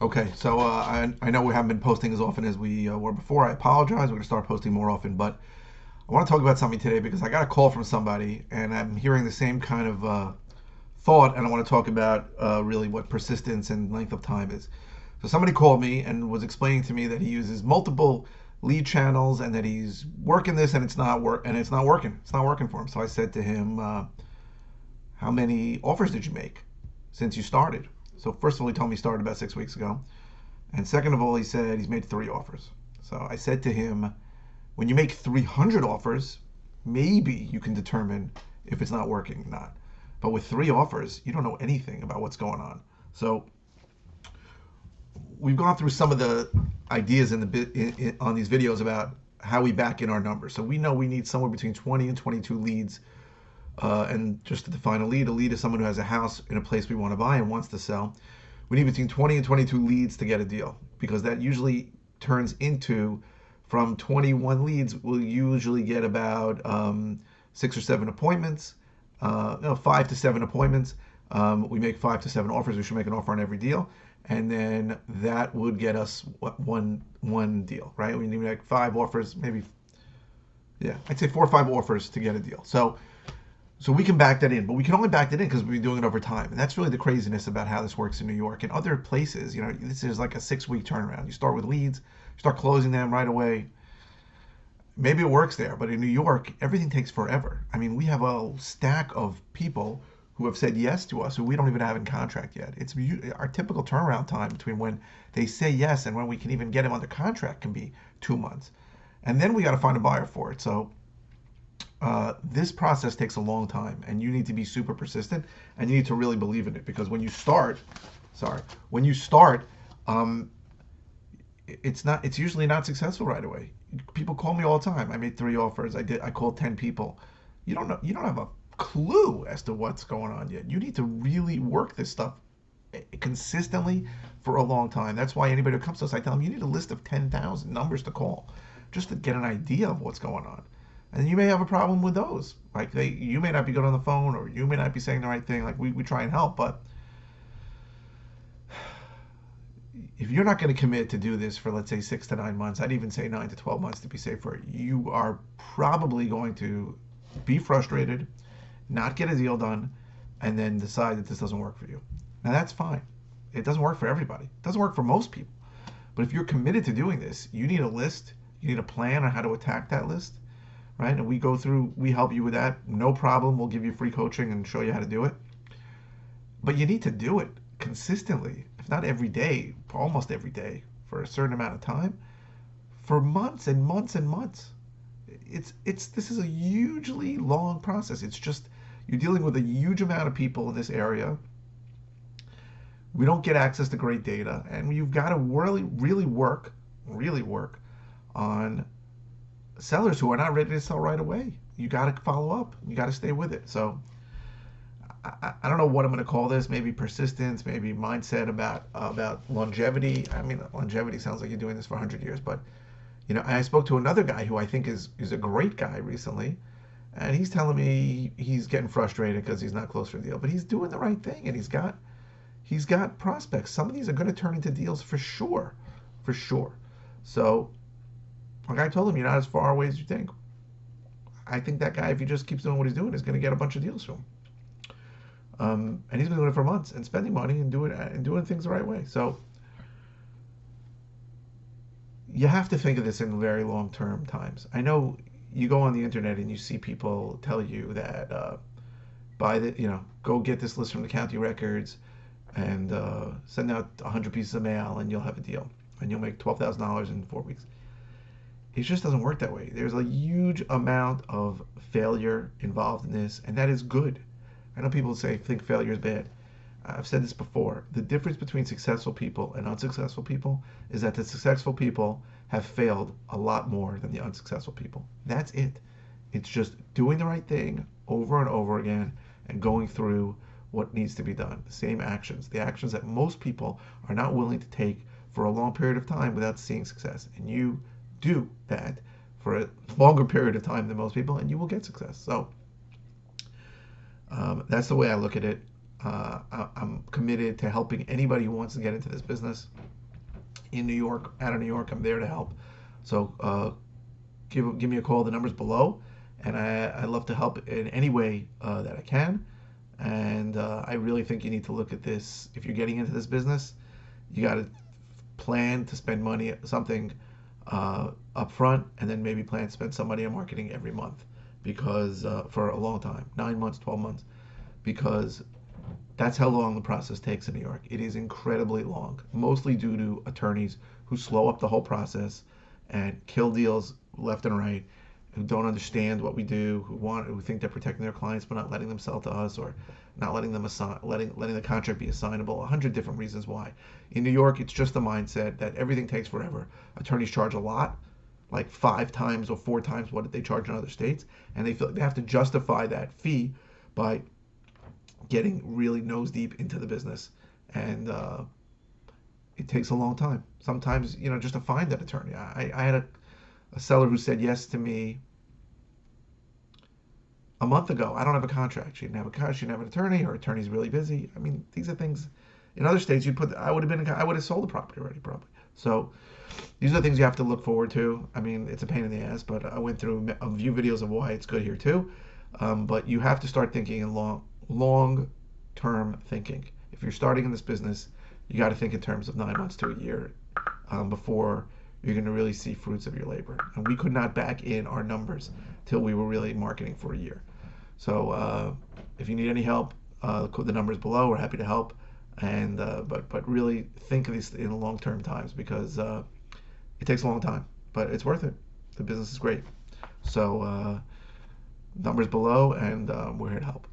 Okay, so I know we haven't been posting as often as we were before. I apologize. We're going to start posting more often, but I want to talk about something today because I got a call from somebody and I'm hearing the same kind of thought, and I want to talk about really what persistence and length of time is. So somebody called me and was explaining to me that he uses multiple lead channels and that he's working this and it's not working. It's not working for him. So I said to him, "How many offers did you make since you started?" So first of all, he told me he started about 6 weeks ago. And second of all, he said he's made 3 offers. So I said to him, when you make 300 offers, maybe you can determine if it's not working or not. But with 3 offers, you don't know anything about what's going on. So we've gone through some of the ideas on these videos about how we back in our numbers. So we know we need somewhere between 20 and 22 leads. And just to define a lead is someone who has a house in a place we want to buy and wants to sell. We need between 20 and 22 leads to get a deal, because that usually turns into, from 21 leads, we'll usually get about 6 or 7 appointments, no, 5 to 7 appointments. We make 5 to 7 offers. We should make an offer on every deal. And then that would get us one deal, right? We need like 5 offers, maybe, yeah, I'd say 4 or 5 offers to get a deal. So we can back that in, but we can only back that in because we've been doing it over time. And that's really the craziness about how this works in New York and other places. You know, this is like a 6 week turnaround. You start with leads, you start closing them right away. Maybe it works there, but in New York, everything takes forever. I mean, we have a stack of people who have said yes to us who we don't even have in contract yet. It's our typical turnaround time between when they say yes and when we can even get them under contract can be 2 months. And then we got to find a buyer for it. So this process takes a long time, and you need to be super persistent, and you need to really believe in it, because when you start, when you start, um, it's usually not successful right away. People call me all the time. I made 3 offers. I called 10 people. You don't have a clue as to what's going on yet. You need to really work this stuff consistently for a long time. That's why anybody who comes to us, I tell them you need a list of 10,000 numbers to call just to get an idea of what's going on. And you may have a problem with those. Like you may not be good on the phone, or you may not be saying the right thing. Like we try and help, but if you're not going to commit to do this for, let's say, 6 to 9 months, I'd even say 9 to 12 months to be safer, you are probably going to be frustrated, not get a deal done, and then decide that this doesn't work for you. Now that's fine. It doesn't work for everybody. It doesn't work for most people. But if you're committed to doing this, you need a list. You need a plan on how to attack that list, right? And we help you with that. No problem. We'll give you free coaching and show you how to do it. But you need to do it consistently, if not every day, almost every day, for a certain amount of time, for months and months and months. This is a hugely long process. It's just, you're dealing with a huge amount of people in this area. We don't get access to great data, and you've got to really work on sellers who are not ready to sell right away. You got to follow up. You got to stay with it. So I don't know what I'm going to call this. Maybe persistence, maybe mindset about longevity. I mean, longevity sounds like you're doing this for 100 years, but I spoke to another guy who I think is a great guy recently, and he's telling me he's getting frustrated because he's not close for a deal, but he's doing the right thing, and he's got prospects. Some of these are going to turn into deals for sure, for sure. So, like I told him, you're not as far away as you think. I think that guy, if he just keeps doing what he's doing, is going to get a bunch of deals from him. And he's been doing it for months and spending money and doing things the right way. So you have to think of this in very long-term times. I know you go on the internet and you see people tell you that go get this list from the county records and send out 100 pieces of mail and you'll have a deal and you'll make $12,000 in 4 weeks. It just doesn't work that way. There's a huge amount of failure involved in this, and that is good. I know people think failure is bad. I've said this before. The difference between successful people and unsuccessful people is that the successful people have failed a lot more than the unsuccessful people. That's it. It's just doing the right thing over and over again and going through what needs to be done. The same actions. The actions that most people are not willing to take for a long period of time without seeing success. And you do that for a longer period of time than most people, and you will get success. So that's the way I look at it. I'm committed to helping anybody who wants to get into this business in New York, out of New York. I'm there to help. So give me a call. The number's below, and I love to help in any way that I can. And I really think you need to look at this. If you're getting into this business, you got to plan to spend money something up front, and then maybe plan to spend some money on marketing every month, because for a long time, 9 months, 12 months, because that's how long the process takes in New York. It is incredibly long, mostly due to attorneys who slow up the whole process and kill deals left and right, who don't understand what we do, who think they're protecting their clients but not letting them sell to us, or not letting them letting the contract be assignable. 100 different reasons why. In New York, it's just the mindset that everything takes forever. Attorneys charge a lot, like 5 times or 4 times what they charge in other states, and they feel like they have to justify that fee by getting really nose deep into the business, and it takes a long time. Sometimes, just to find that attorney. I had a seller who said yes to me a month ago. I don't have a contract. She didn't have a contract. She didn't have an attorney. Her attorney's really busy. I mean, these are things. In other states, I would have sold the property already probably. So these are things you have to look forward to. I mean, it's a pain in the ass, but I went through a few videos of why it's good here too. But you have to start thinking in long-term thinking. If you're starting in this business, you got to think in terms of 9 months to a year before you're going to really see fruits of your labor. And we could not back in our numbers till we were really marketing for a year. So if you need any help, the numbers below. We're happy to help. And but really think of these in long-term times, because it takes a long time, but it's worth it. The business is great. So numbers below, and we're here to help.